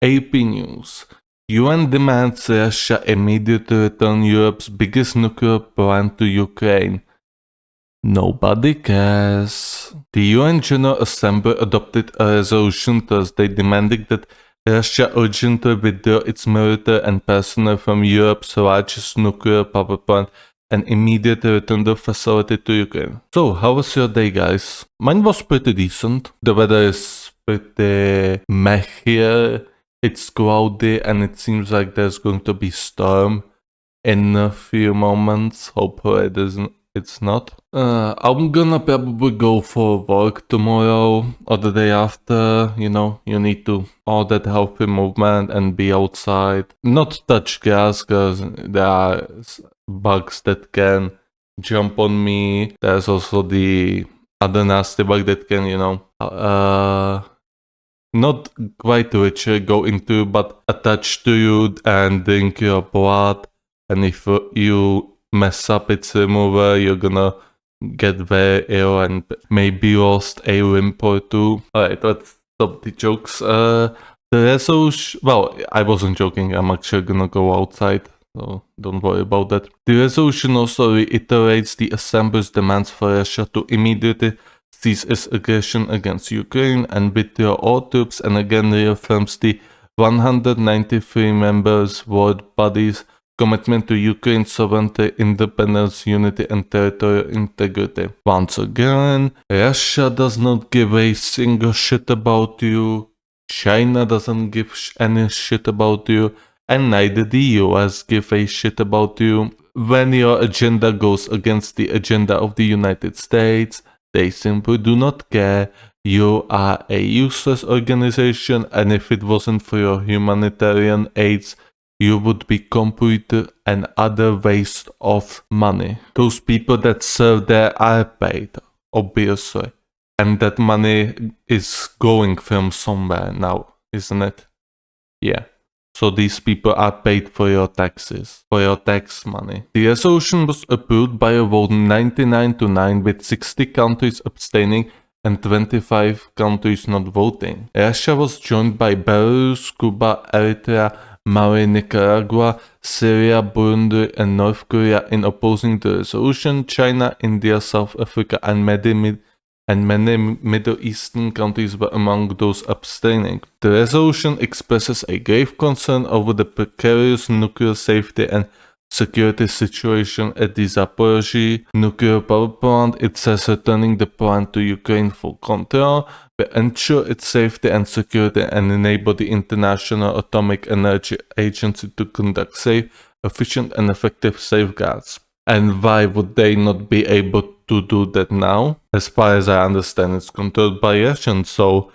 AP News. UN demands Russia immediately return Europe's biggest nuclear plant to Ukraine. Nobody cares. The UN General Assembly adopted a resolution Thursday demanding that Russia urgently withdraw its military and personnel from Europe's largest nuclear power plant and immediately return the facility to Ukraine. So, how was your day, guys? Mine was pretty decent. The weather is pretty meh here. It's cloudy and it seems like there's going to be storm in a few moments. Hopefully it's not. I'm gonna probably go for work tomorrow or the day after. You know, you need to all that healthy movement and be outside. Not touch grass because there are bugs that can jump on me. There's also the other nasty bug that can, not quite literally go into, but attach to you and drink your blood. And if you mess up its remover, you're gonna get very ill and maybe lost a limb or two. Alright, let's stop the jokes. The resolution, well, I wasn't joking, I'm actually gonna go outside, so don't worry about that. The resolution also reiterates the Assembly's demands for Russia to immediately cease its aggression against Ukraine and withdraw all troops, and again reaffirms the 193 members world body's commitment to Ukraine's sovereignty, independence, unity and territorial integrity. Once again, Russia does not give a single shit about you, China doesn't give any shit about you, and neither the US give a shit about you. When your agenda goes against the agenda of the United States, they simply do not care. You are a useless organization, and if it wasn't for your humanitarian aids, you would be completely another waste of money. Those people that serve there are paid, obviously. And that money is going from somewhere now, isn't it? Yeah. So these people are paid for your taxes, for your tax money. The resolution was approved by a vote 99-9 with 60 countries abstaining and 25 countries not voting. Russia was joined by Belarus, Cuba, Eritrea, Mali, Nicaragua, Syria, Burundi and North Korea in opposing the resolution. China, India, South Africa and many Middle Eastern countries were among those abstaining. The resolution expresses a grave concern over the precarious nuclear safety and security situation at the Zaporozhia nuclear power plant. It says returning the plant to Ukraine for control will ensure its safety and security and enable the International Atomic Energy Agency to conduct safe, efficient and effective safeguards. And why would they not be able to do that now? As far as I understand, it's controlled by Russians, so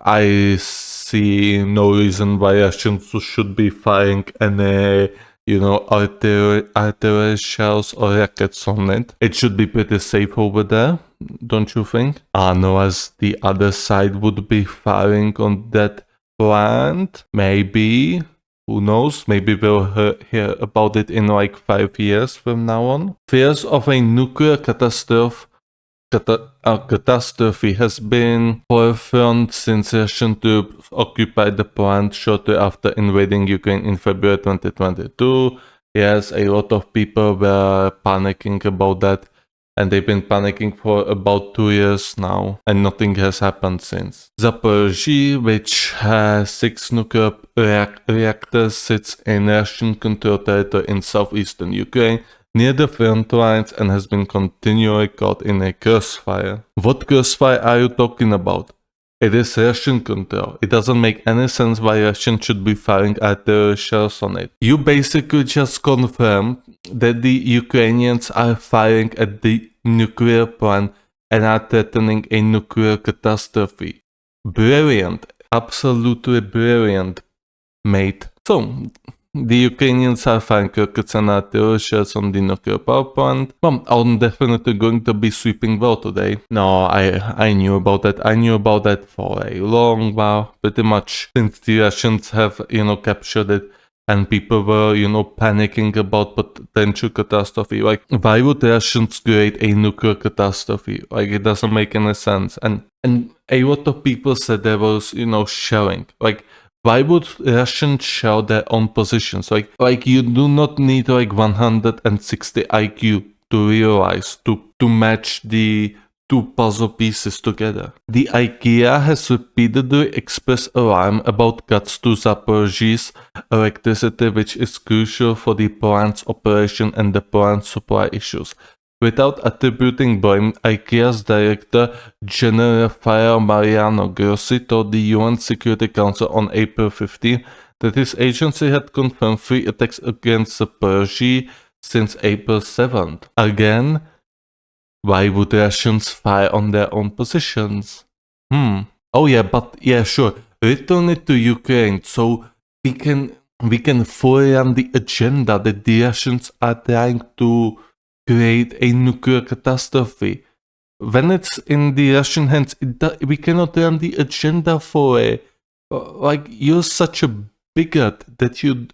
I see no reason why Russians should be firing any, artillery shells or rockets on it. It should be pretty safe over there, don't you think? Unless the other side would be firing on that plant, maybe. Who knows, maybe we'll hear about it in like 5 years from now on. Fears of a nuclear catastrophe has been forefront since Russian troops occupied the plant shortly after invading Ukraine in February 2022. Yes, a lot of people were panicking about that. And they've been panicking for about 2 years now, and nothing has happened since. Zaporozhia, which has 6 nuclear reactors, sits in Russian-controlled territory in southeastern Ukraine, near the front lines, and has been continually caught in a crossfire. What crossfire are you talking about? It is Russian control. It doesn't make any sense why Russians should be firing artillery shells on it. You basically just confirmed that the Ukrainians are firing at the nuclear plant and are threatening a nuclear catastrophe. Brilliant. Absolutely brilliant, mate. So, the Ukrainians are firing rockets and artillery shells on the nuclear power plant. Well, I'm definitely going to be sleeping well today. No, I knew about that. I knew about that for a long while. Pretty much since the Russians have, captured it. And people were, panicking about potential catastrophe. Like, why would Russians create a nuclear catastrophe? Like, it doesn't make any sense. And a lot of people said there was, shelling. Like, Why would Russians show their own positions? Like you do not need like 160 IQ to realize to match the two puzzle pieces together. The IKEA has repeatedly expressed alarm about cuts to Zaporozhia's electricity, which is crucial for the plant's operation and the plant's supply issues. Without attributing blame, IKEA's director General Rafael Mariano Grossi told the UN Security Council on April 15 that his agency had confirmed 3 attacks against Zaporozhia since April 7th. Again, why would Russians fire on their own positions? Oh yeah, but yeah, sure. Return it to Ukraine so we can fully run the agenda that the Russians are trying to create a nuclear catastrophe. When it's in the Russian hands, we cannot run the agenda for it. Like, you're such a bigot that you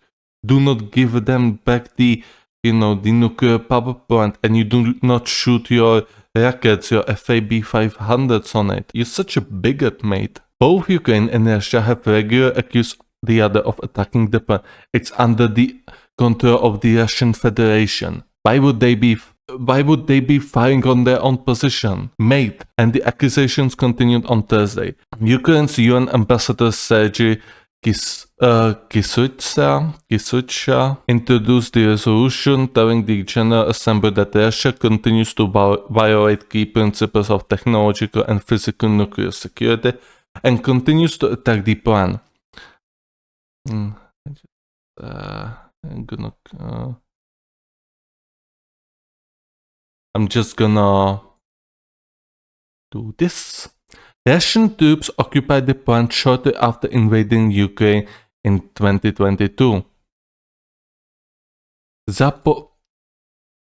do not give them back the nuclear power plant, and you do not shoot your rockets, your FAB 500s on it. You're such a bigot, mate. Both Ukraine and Russia have regularly accused the other of attacking the plant. It's under the control of the Russian Federation. Why would they be firing on their own position? Mate. And the accusations continued on Thursday. Ukraine's UN ambassador Sergei Kisucha introduced the resolution telling the General Assembly that Russia continues to violate key principles of technological and physical nuclear security and continues to attack the plan. I'm just gonna do this. Russian troops occupied the plant shortly after invading Ukraine in 2022.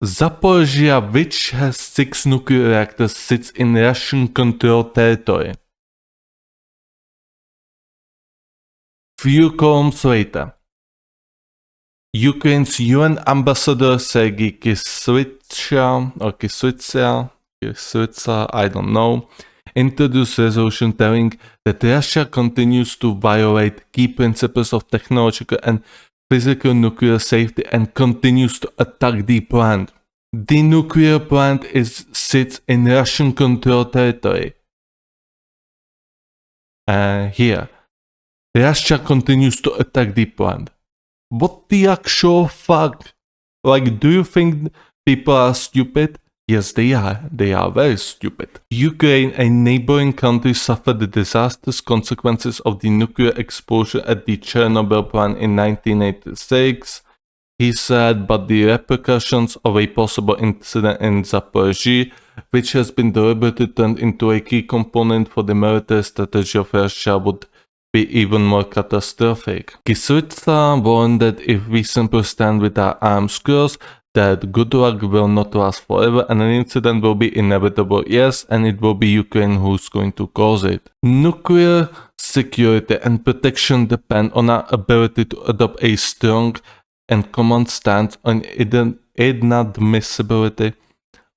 Zaporozhia, which has 6 nuclear reactors, sits in Russian-controlled territory. Few columns later, Ukraine's UN ambassador Sergei Kisucha, I don't know, introduced resolution telling that Russia continues to violate key principles of technological and physical nuclear safety and continues to attack the plant. The nuclear plant sits in Russian-controlled territory. Here, Russia continues to attack the plant. What the actual fuck? Like, do you think people are stupid? Yes, they are. They are very stupid. Ukraine, a neighboring country, suffered the disastrous consequences of the nuclear explosion at the Chernobyl plant in 1986. He said, but the repercussions of a possible incident in Zaporozhia, which has been deliberately turned into a key component for the military strategy of Russia, would be even more catastrophic. Kisucha warned that if we simply stand with our arms crossed, that good luck will not last forever and an incident will be inevitable, yes, and it will be Ukraine who's going to cause it. Nuclear security and protection depend on our ability to adopt a strong and common stance on inadmissibility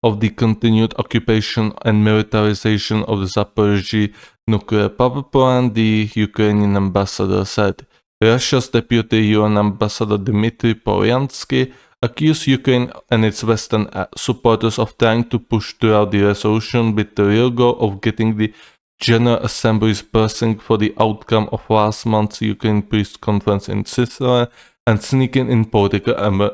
of the continued occupation and militarization of the Zaporozhia nuclear power plant, the Ukrainian ambassador said. Russia's deputy UN ambassador Dmitry Polyansky accused Ukraine and its Western supporters of trying to push through the resolution with the real goal of getting the General Assembly's blessing for the outcome of last month's Ukraine Peace Conference in Switzerland and sneaking in political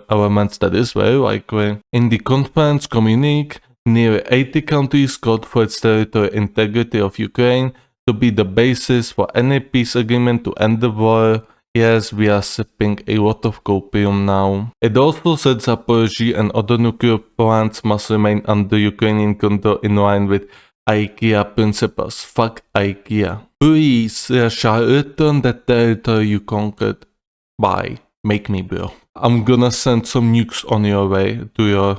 elements that is very likely. In the conference communique, nearly 80 countries called for its territorial integrity of Ukraine to be the basis for any peace agreement to end the war. Yes, we are sipping a lot of copium now. It also said Zaporozhia and other nuclear plants must remain under Ukrainian control in line with IKEA principles. Fuck IKEA. Please, Russia, return the territory you conquered. Bye. Make me, bro. I'm gonna send some nukes on your way to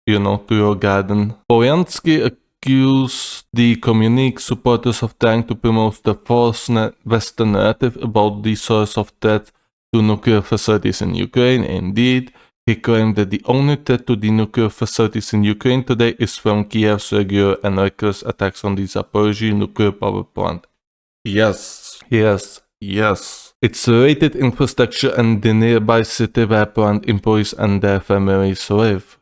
your garden. Polyansky accused the communique supporters of trying to promote the false Western narrative about the source of threat to nuclear facilities in Ukraine. Indeed, he claimed that the only threat to the nuclear facilities in Ukraine today is from Kiev's regular and reckless attacks on the Zaporozhia nuclear power plant. Yes. It's rated infrastructure and the nearby city where plant employees and their families live.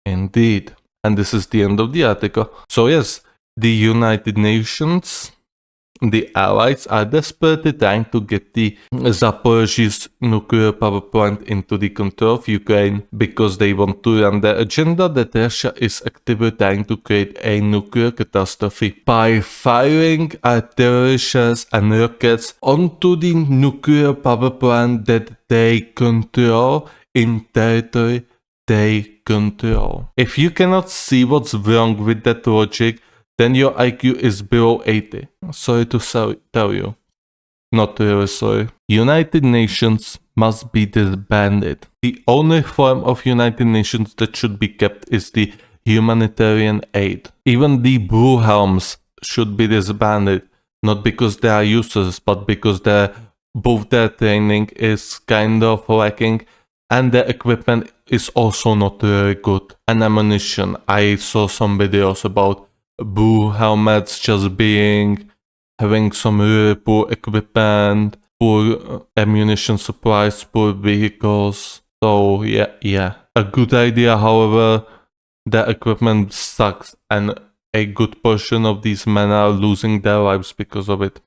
Indeed. And this is the end of the article. So yes, the United Nations, the Allies are desperately trying to get the Zaporozhia nuclear power plant into the control of Ukraine because they want to run their agenda that Russia is actively trying to create a nuclear catastrophe by firing artillery shells and rockets onto the nuclear power plant that they control in territory they control. If you cannot see what's wrong with that logic, then your IQ is below 80. Sorry to tell you. Not really sorry. United Nations must be disbanded. The only form of United Nations that should be kept is the humanitarian aid. Even the Blue Helms should be disbanded, not because they are useless, but because both their training is kind of lacking and their equipment is also not really good. And ammunition. I saw some videos about blue helmets just having some really poor equipment, poor ammunition supplies, poor vehicles. So yeah. A good idea, however, the equipment sucks and a good portion of these men are losing their lives because of it.